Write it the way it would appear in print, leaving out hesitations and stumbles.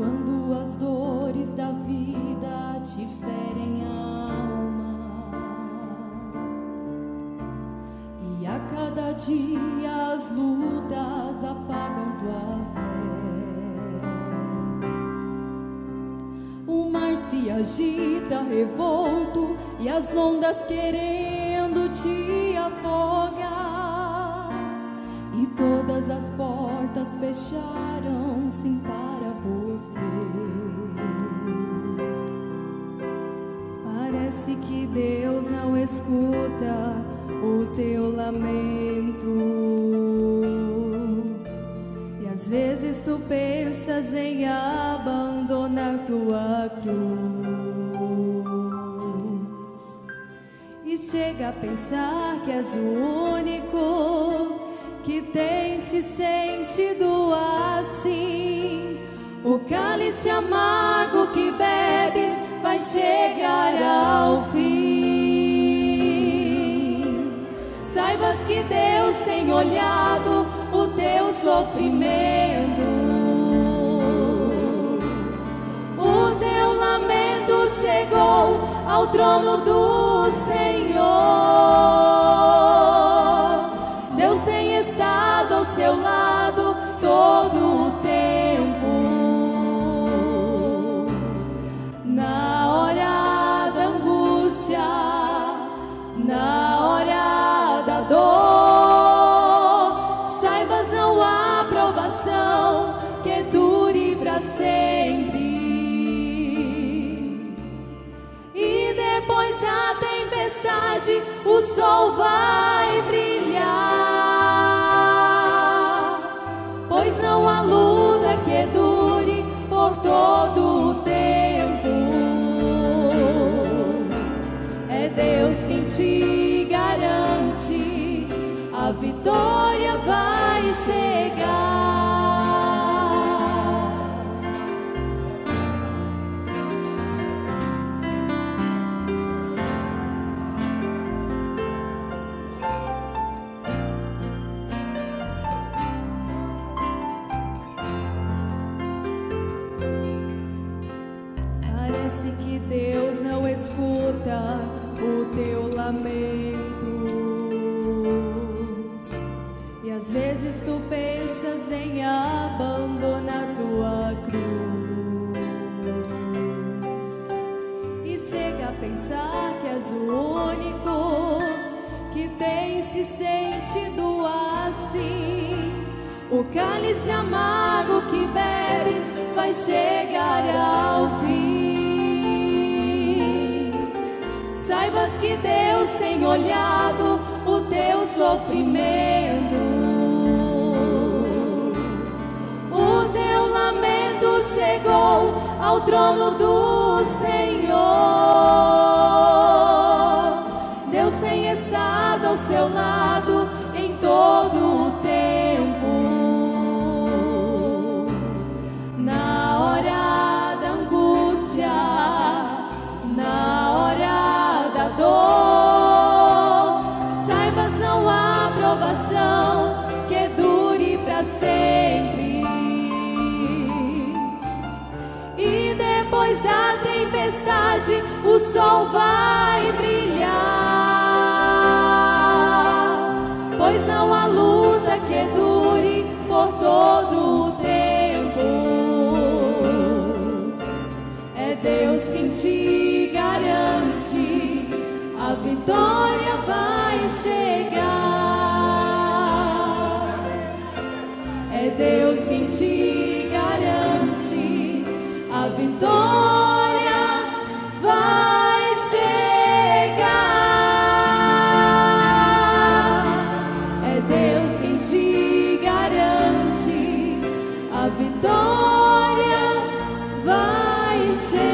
Quando as dores da vida te ferem a alma e a cada dia as lutas apagam tua fé, o mar se agita revolto e as ondas querendo te afogar, e todas as portas fecharam-se para você. Parece que Deus não escuta o teu lamento, e às vezes tu pensas em abandonar tua cruz, e chega a pensar que és o único que tem se sentido assim. O cálice amargo que bebes vai chegar ao fim. Saibas que Deus tem olhado o teu sofrimento, o teu lamento chegou ao trono do Senhor. Deus tem estado ao seu lado todo o tempo, na hora da angústia, na hora da dor. Saibas, não há provação que dure para sempre, e depois da tempestade o sol vai brilhar, pois não há luta que dure por todo o tempo. É Deus quem te garante, a vitória vai chegar. Parece que Deus não escuta o teu lamento, e às vezes tu pensas em abandonar tua cruz, e chega a pensar que és o único que tem se sentido assim. O cálice amargo que bebes vai chegar ao fim. Saibas que Deus tem olhado o teu sofrimento, o teu lamento chegou ao trono do Senhor. Deus tem estado ao seu lado em todo o tempo, na hora da angústia, na hora da dor. Saibas, não há provação que dure para sempre, e depois da tempestade o sol vai brilhar, pois não há luta que dure por todo o tempo. É Deus quem te garante, a vitória vai chegar. É Deus quem te garante, a vitória vai chegar. É Deus quem te garante, a vitória vai chegar.